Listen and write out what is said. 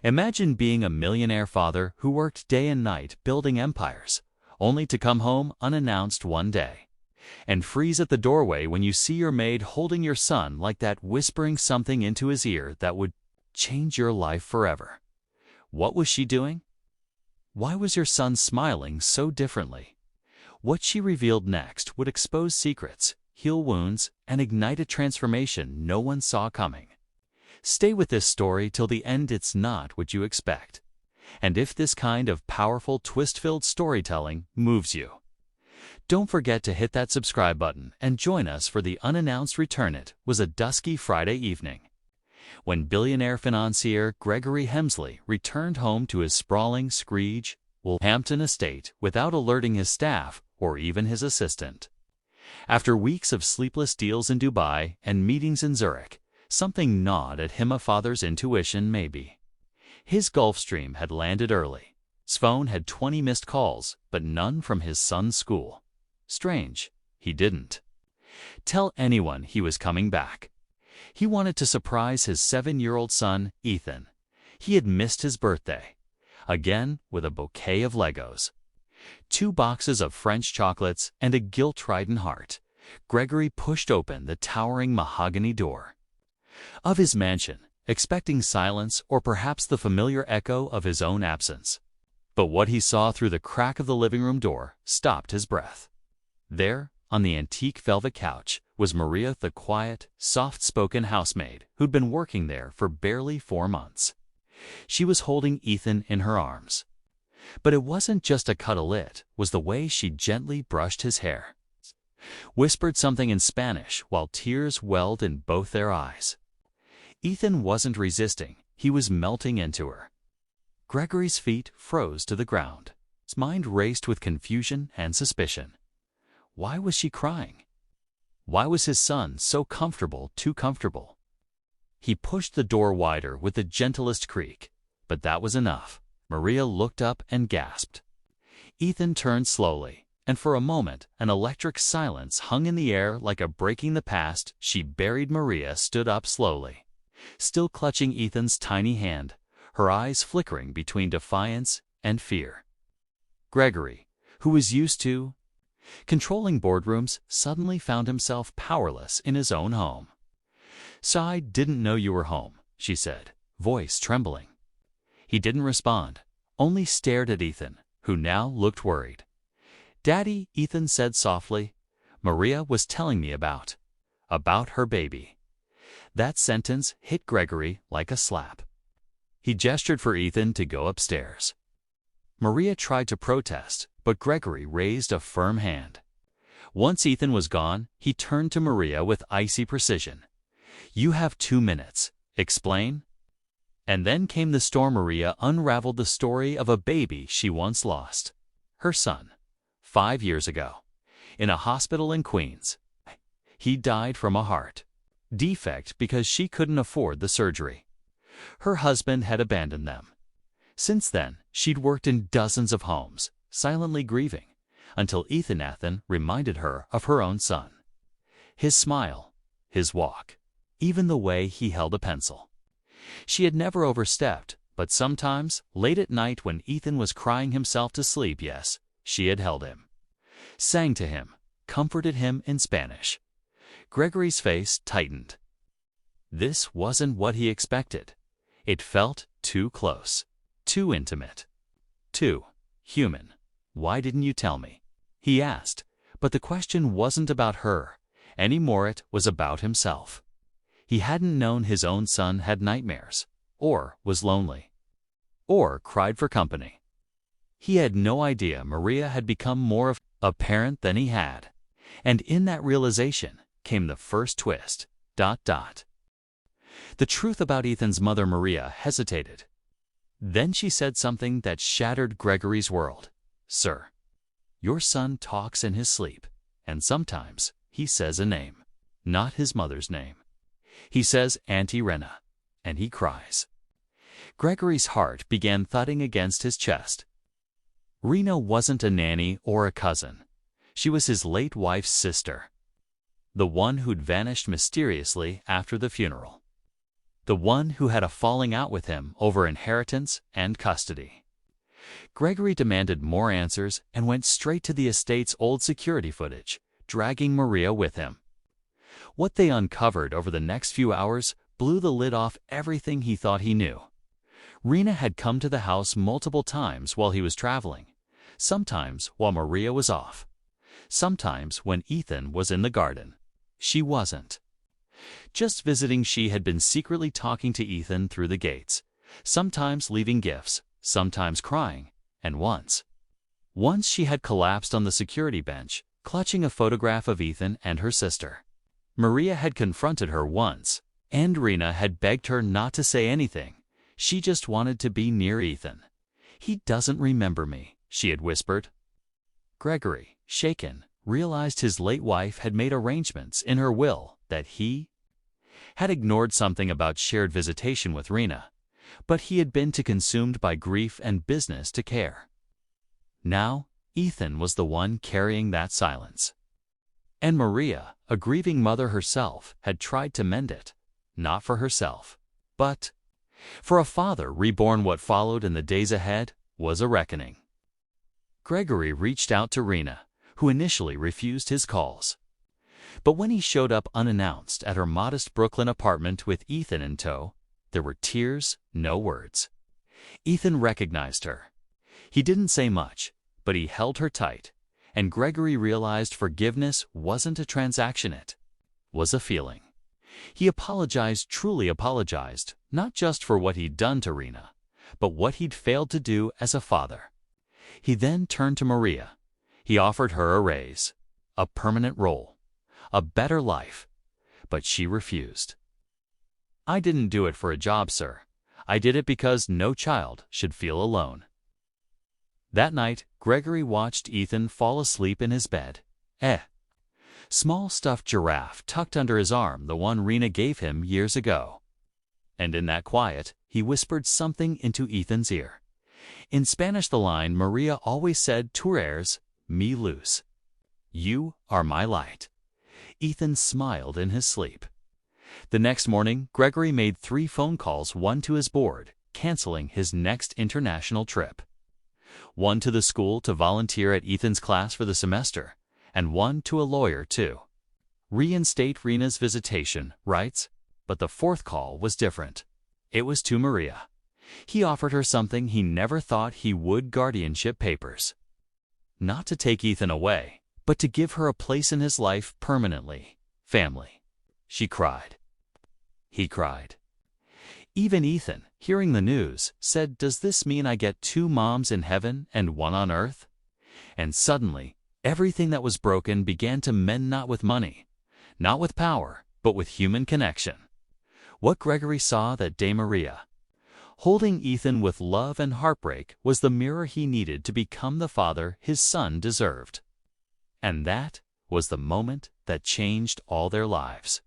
Imagine being a millionaire father who worked day and night building empires, only to come home unannounced one day and freeze at the doorway when you see your maid holding your son like that, whispering something into his ear that would change your life forever. What was she doing? Why was your son smiling so differently? What she revealed next would expose secrets, heal wounds, and ignite a transformation no one saw coming. Stay with this story till the end. It's not what you expect. And if this kind of powerful, twist-filled storytelling moves you, don't forget to hit that subscribe button and join us for the unannounced return. It was a dusky Friday evening when billionaire financier Gregory Hemsley returned home to his sprawling Screech, Wolverhampton estate without alerting his staff or even his assistant. After weeks of sleepless deals in Dubai and meetings in Zurich, something gnawed at him, a father's intuition maybe. His Gulfstream had landed early. His phone had 20 missed calls, but none from his son's school. Strange, he didn't tell anyone he was coming back. He wanted to surprise his 7-year-old son, Ethan. He had missed his birthday, again with a bouquet of Legos, 2 boxes of French chocolates, and a guilt-ridden heart. Gregory pushed open the towering mahogany door of his mansion, expecting silence or perhaps the familiar echo of his own absence. But what he saw through the crack of the living room door stopped his breath. There, on the antique velvet couch, was Maria, the quiet, soft-spoken housemaid who'd been working there for barely 4 months. She was holding Ethan in her arms. But it wasn't just a cuddle, it was the way she gently brushed his hair, whispered something in Spanish while tears welled in both their eyes. Ethan wasn't resisting, he was melting into her. Gregory's feet froze to the ground. His mind raced with confusion and suspicion. Why was she crying? Why was his son so comfortable, too comfortable? He pushed the door wider with the gentlest creak, but that was enough. Maria looked up and gasped. Ethan turned slowly, and for a moment an electric silence hung in the air like a breaking the past. She buried Maria, stood up slowly, still clutching Ethan's tiny hand, her eyes flickering between defiance and fear. Gregory, who was used to controlling boardrooms, suddenly found himself powerless in his own home. "So I didn't know you were home," she said, voice trembling. He didn't respond, only stared at Ethan, who now looked worried. "Daddy," Ethan said softly, "Maria was telling me about her baby." That sentence hit Gregory like a slap. He gestured for Ethan to go upstairs. Maria tried to protest, but Gregory raised a firm hand. Once Ethan was gone, he turned to Maria with icy precision. "You have 2 minutes. Explain." And then came the storm. Maria unraveled the story of a baby she once lost. Her son, 5 years ago, in a hospital in Queens. He died from a heart defect because she couldn't afford the surgery. Her husband had abandoned them. Since then, she'd worked in dozens of homes, silently grieving, until Ethan reminded her of her own son. His smile, his walk, even the way he held a pencil. She had never overstepped, but sometimes, late at night when Ethan was crying himself to sleep, yes, she had held him, sang to him, comforted him in Spanish. Gregory's face tightened. This wasn't what he expected. It felt too close, too intimate, too human. "Why didn't you tell me?" he asked, but the question wasn't about her anymore. It was about himself. He hadn't known his own son had nightmares, or was lonely, or cried for company. He had no idea Maria had become more of a parent than he had, and in that realization came the first twist. The truth about Ethan's mother. Maria hesitated. Then she said something that shattered Gregory's world. "Sir, your son talks in his sleep, and sometimes he says a name, not his mother's name. He says Auntie Rena, and he cries." Gregory's heart began thudding against his chest. Rena wasn't a nanny or a cousin. She was his late wife's sister, the one who'd vanished mysteriously after the funeral. the one who had a falling out with him over inheritance and custody. Gregory demanded more answers and went straight to the estate's old security footage, dragging Maria with him. What they uncovered over the next few hours blew the lid off everything he thought he knew. Rena had come to the house multiple times while he was traveling, sometimes while Maria was off, sometimes when Ethan was in the garden. She wasn't. Just visiting, she had been secretly talking to Ethan through the gates, sometimes leaving gifts, sometimes crying, and once she had collapsed on the security bench, clutching a photograph of Ethan and her sister. Maria had confronted her once, and Rena had begged her not to say anything. She just wanted to be near Ethan. "He doesn't remember me," she had whispered. Gregory, shaken, realized his late wife had made arrangements in her will that he had ignored something about shared visitation with Rena, but he had been too consumed by grief and business to care. Now, Ethan was the one carrying that silence. And Maria, a grieving mother herself, had tried to mend it, not for herself, but for a father reborn. What followed in the days ahead was a reckoning. Gregory reached out to Rena, who initially refused his calls. But when he showed up unannounced at her modest Brooklyn apartment with Ethan in tow, there were tears, no words. Ethan recognized her. He didn't say much, but he held her tight, and Gregory realized forgiveness wasn't a transaction, it was a feeling. He apologized, truly apologized, not just for what he'd done to Rena, but what he'd failed to do as a father. He then turned to Maria. He offered her a raise, a permanent role, a better life, but she refused. "I didn't do it for a job, sir. I did it because no child should feel alone." That night, Gregory watched Ethan fall asleep in his bed. Small stuffed giraffe tucked under his arm, the one Rena gave him years ago. And in that quiet, he whispered something into Ethan's ear. In Spanish, the line Maria always said, "Tú eres mi luz." "You are my light." Ethan smiled in his sleep. The next morning, Gregory made 3 phone calls, one to his board, canceling his next international trip, one to the school to volunteer at Ethan's class for the semester, and one to a lawyer to reinstate Rena's visitation rights. But the 4th call was different. It was to Maria. He offered her something he never thought he would: guardianship papers. Not to take Ethan away, but to give her a place in his life permanently. Family. She cried. He cried. Even Ethan, hearing the news, said, "Does this mean I get 2 moms in heaven and 1 on earth?" And suddenly, everything that was broken began to mend, not with money, not with power, but with human connection. What Gregory saw that day, Maria holding Ethan with love and heartbreak, was the mirror he needed to become the father his son deserved. And that was the moment that changed all their lives.